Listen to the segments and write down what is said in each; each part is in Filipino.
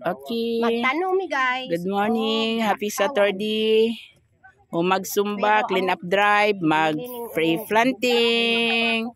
Okay. Magtanong mi guys. Good morning. Happy Saturday. O magsumba, clean up drive, mag-free planting.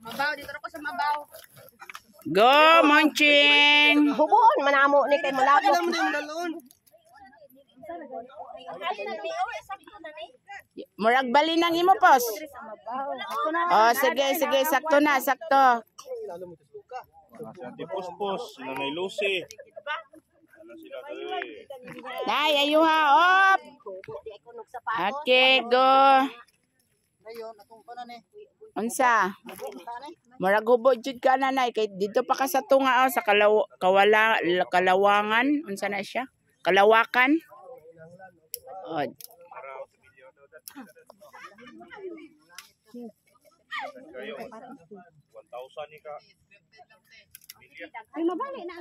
Mabaw dito ako sa mabaw. Go, Monching! Bubuon manamo ni kay malabo. Murag bali ng imo, pos. Oh, sige, sakto na, sakto. Ate Puspos, Nanay Lucy. Nay, ayuha, op! Okay, go. Unsa? Murag hubod jud ka na, nay. Kay dito pa ka sa tunga, oh, sa Kalawangan. Unsa na siya? Kalawakan. Oh. 1,000 ni ka. Ay mabali na.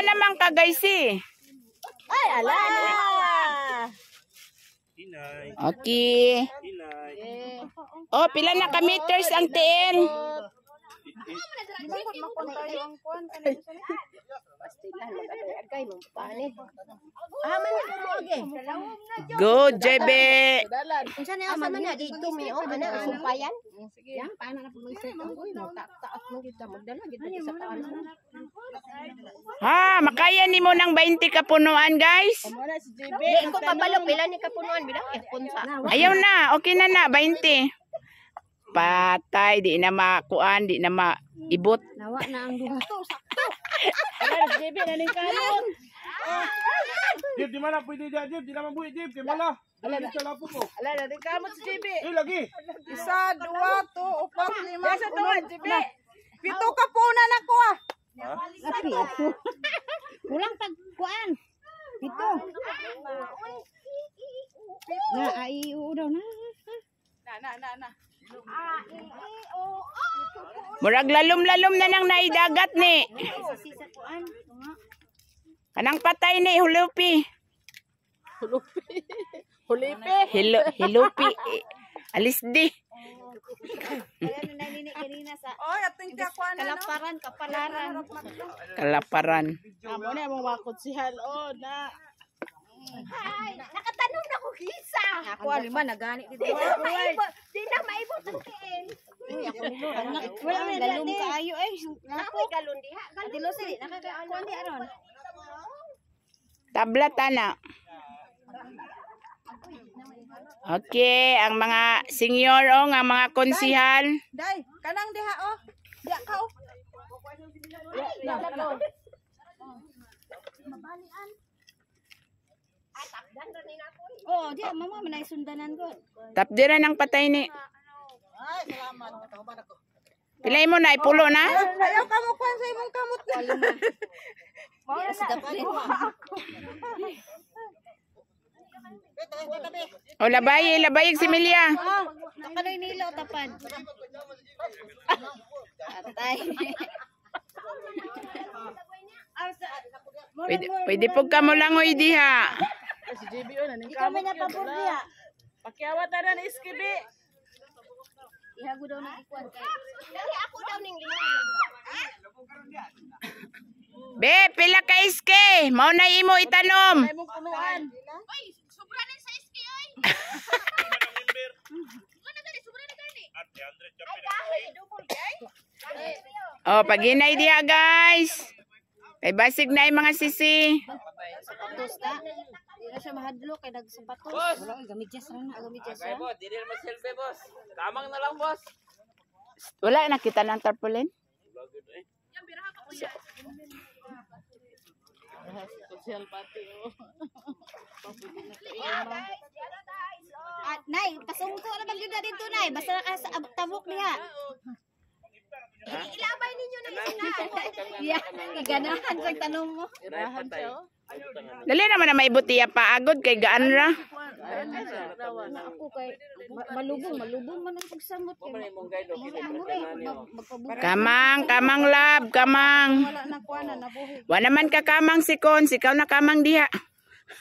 Namang ka, guys, eh. Ay ala. Inay. Okay. Inay. Oh, pila na ka meters ang tiin? Go, JB. Unsa na asa man na dito mi o ana sumpayan? Sige. Yang paana na pag-set ang goy no taas mo kita magdala gid sa paano. Ha, makaya ni mo ng 20 kapunuan, guys. Di ko pabalo pila ni kapunuan bilang punsa. Ayaw na, okay na na, 20. Patay, di na makuan, di na maibot. Nawa na ang duha. Sakto. JB, naning kanon. Jib, di mana pwede dyan, Jib? Di naman buhi, Jib. Di mana? Ala na. Sa lapo ko. Ala, naning kamot si JB. Lagi. 1, 2, 3, 4, 5, 6, 7. Pito ka po na nako ah. Kulang pagkuan. Pito. Na ai daw na. Na. Murag lalom-lalom na nang naidagat ni. Kanang patay ni hulupi. Hilupi. Alis di. Ayan na nini kanina sa Oh, ating kakuan na. Kalaparan. Amo na mong wakot si Halo na. Ay, nakatanong na ko kisa. Ako alima nagani dito. Di na maibot ang tiin. Wala man Galom dali. kaayo eh. Nakoy galon diha. Dilo sili nakakakuan di aron. Tablat ana. Okay, ang mga senior o nga mga konsihal. Day, kanang diha oh. Diha ka oh. Oh, di mama manay sundanan ko. Tapdira ng patay ni. Ay, salamat. Kahuban ako. Pilay mo na, ipulo na. Ayaw ka mo kuan sa imong kamot. O labay si Milia. Nakanoy nilo tapad. Atay. Pwede po ka mo lang o diha. Si JB o naning Ikaw may napapor diha. Pakiawat na ni Iskibi. Ihago daw na ikuan kay. Dali ako daw ning lima. Be, pila ka iske. Mao na imo itanom. Imong punuan. Oy, sobra na sa iski oy. Wala gani sobra na gani. At 300 ka Ay dahil double kay. O, paginay diha, guys. Kay basig na yung mga sisi. Sapatos ta. Di na siya mahadlo kay nagsapatos. Wala kay gamidyas ra na, gamidyas ra. Boss, di rin mag-selfie, boss. Kamang na lang, boss. Wala nakita ng tarpaulin. Social pati oh. Nay, pasungko na ba gyud dito nay? Basta ka sa tabok niya. Ilabay ninyo na isa. Yeah, ganahan sa tanong mo. Irahan siya oh. Dali naman na may butiya pa agod kay gaan ra. Na ako kay malubong man ang pagsamot kay. Kamang lab, kamang. Wala na kuana na buhi. Wa naman ka kamang sikon, sikaw na kamang diha.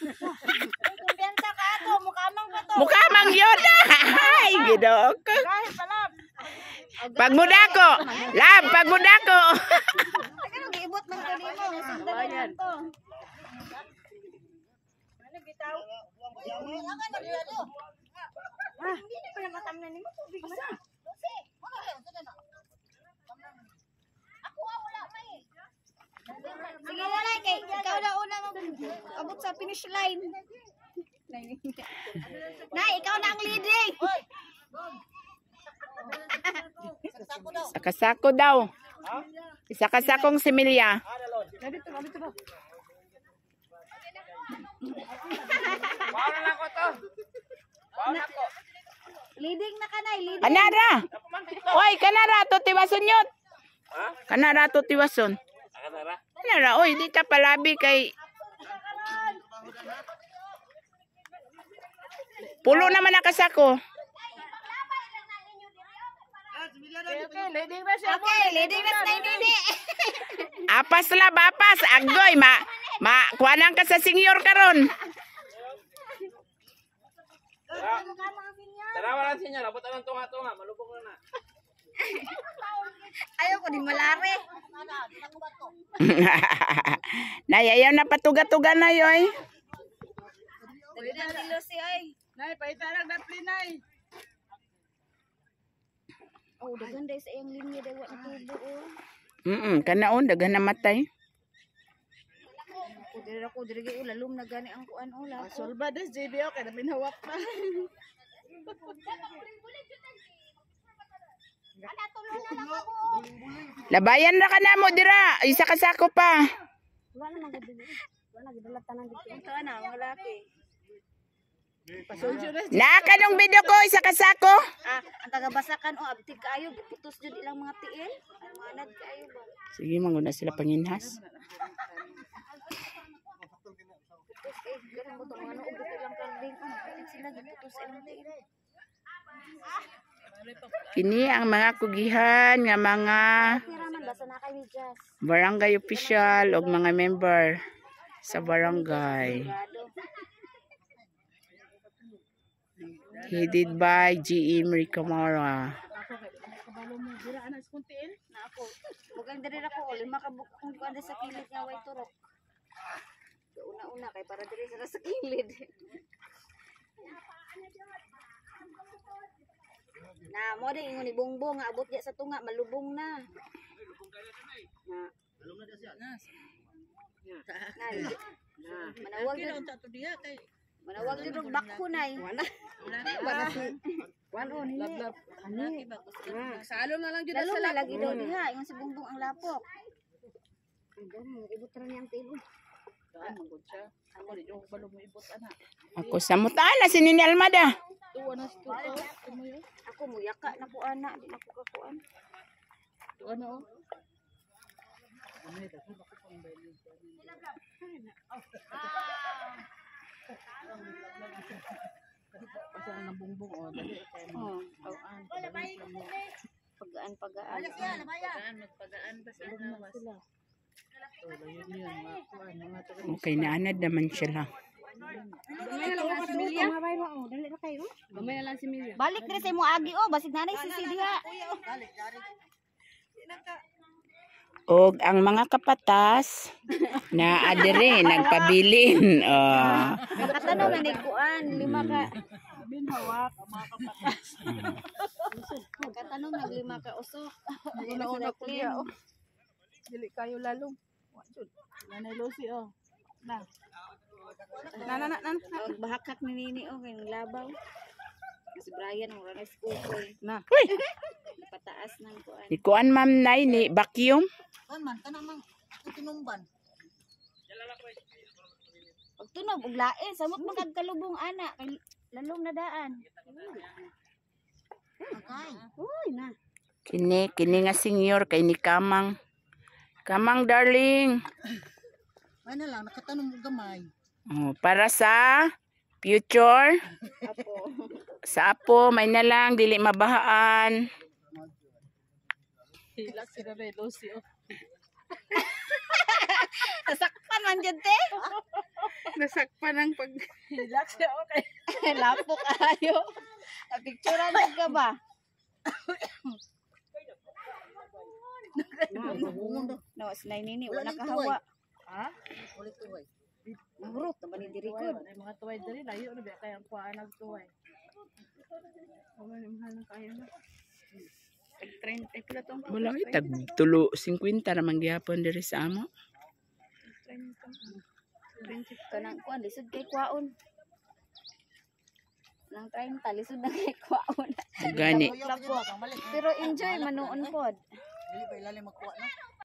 Kumpiyansa ka ato, mukamang ka to. Mukha mang yun. Ay, gidok. Kahit palab. Pagmudako. Lab, pagmudako. Ano giibot man ko nimo, sundan man to. Ano bitaw? Hindi na pala matamnan nimo tubig man. Sige na lang, kay ikaw na unang abot sa finish line. Nay, ikaw na ang leading. Sakasako daw. Isakasakong similya. Bawa na lang ko to. Bawa na ko. Leading na ka, Nay, leading. Kanara. Oy, kanara to tiwason yun. Ha? Kanara to tiwason. Akan na ra. Kanara, oy, di ta palabi kay pulo naman nakasako. Okay, leading na siya. Okay, leading na tayo, Didi. Apas lab, apas. Agoy, kuanang ka sa senior karon. Tanawa lang sinya. Labot ang tunga-tunga. Malubog na na. Ayaw ko di malari. Nay, ayaw na patuga-tuga na yoy. Dali na si Lucy, ay. Nay, paitarang dapli, Nay. Oh, dagan dahil sa iyong linya daw na tubo, oh. Kanaon, dagan namatay. Ako, diri lalom na gani ang kuan, oh, lapo. Solba des, JBO, kaya naminhawak na. Labayan na ka na mo, dira. Isa kasako pa. Wala na nagdala. Wala nagdala tanan dito. Ito na, ang lalaki. Pasulsyo na. Naakanong video ko, isa kasako. Ang tagabasakan, oh, abtig kaayo, putos jud ilang mga tiil. Ang mga nad kaayo ba? Sige, manguna sila panginhas. Putos kay ganun mo tong ano, ubot ilang karding. Abtig sila giputos ilang tiil. Kini ang mga kugihan nga mga Piraman basa na kay Jazz. barangay official o mga member sa barangay. Headed by G.E. Maricamara. Kabalo mo, dira anak kuntiin. Na ako. Bugang diri ra ko, lima ka kung kuan sa kilid nga way turok. Una-una kay para diri sa kilid. Na mo din ingon ni Bongbong nga abot diya sa tunga malubong na. Na. Malubong na siya. Na. Manawag din unta to diha kay. Manawag din og bakho nay. Wala. Wala si. Wano ni. Ani ba ko Salo na lang dito sa lagi daw diha ingon si Bongbong ang lapok. Ang mo ibot ra niyang table. Daan mo gud siya. Ako di yung balo mo ibot ana. Ako sa mutana si Nini Almada. Tuwa na to. Ako mo yaka na ko ana, di na ko kakuan. Tuwa na oh. Basta ang Bongbong oh, dali kay mo. Pag-aan. Pagaan. Pagaan, magpagaan pa sa lawas. Oh, yun mga kuan, mga taga. Okay, naanad naman sila. Gamay na lang si Milya. Dali na kayo. Gamay na lang si Milya. Balik diri sa imong agi oh, basig nanay sisi diha. Og ang mga kapatas na adere nagpabilin. Nakatanong na ni kuan, lima ka. Binhawak ang mga kapatas. Nakatanong nag lima ka usok. Una-una ko niya oh. Dili kayo lalong. Wajud. Nanay Lucy oh. Na. Na. Ang bahakak ni Nini oh, kay labaw. Si Brian mo ra school ko. Na. Uy, Pataas nang kuan. di kuan ma'am nay ni vacuum. Man kana mang tinumban. Pag tunog og lain, samot man kag kalubong ana kay lalong nadaan. Okay. Uy na. Kini nga senior kay ni Kamang. Kamang darling. Ay na lang nakatanong mo gamay. Para sa future. Apo. Sa apo, may na lang, dili mabahaan. Hilak si Nanay Lucy oh. Nasakpan man dyan, te. Nasakpan ang pag... Hilak siya okay. Lapo kayo. Napicturean mo ka ba? Nawas na nini, wala kahawa. Ha? Mahurot naman ni dirikod. Ay mga tuway diri layo na ba kaya ang kuha nagtuway. Wala ni mahal ng kaya na. Trend ay pila tong. Wala ay tag tulo 50 naman gyapon diri sa amo. Kanang kuan lisod kay kwaon. Nang 30 lisod na kay kwaon. Gani. Pero enjoy manuon pod. Dili pa ilalim magkuha na.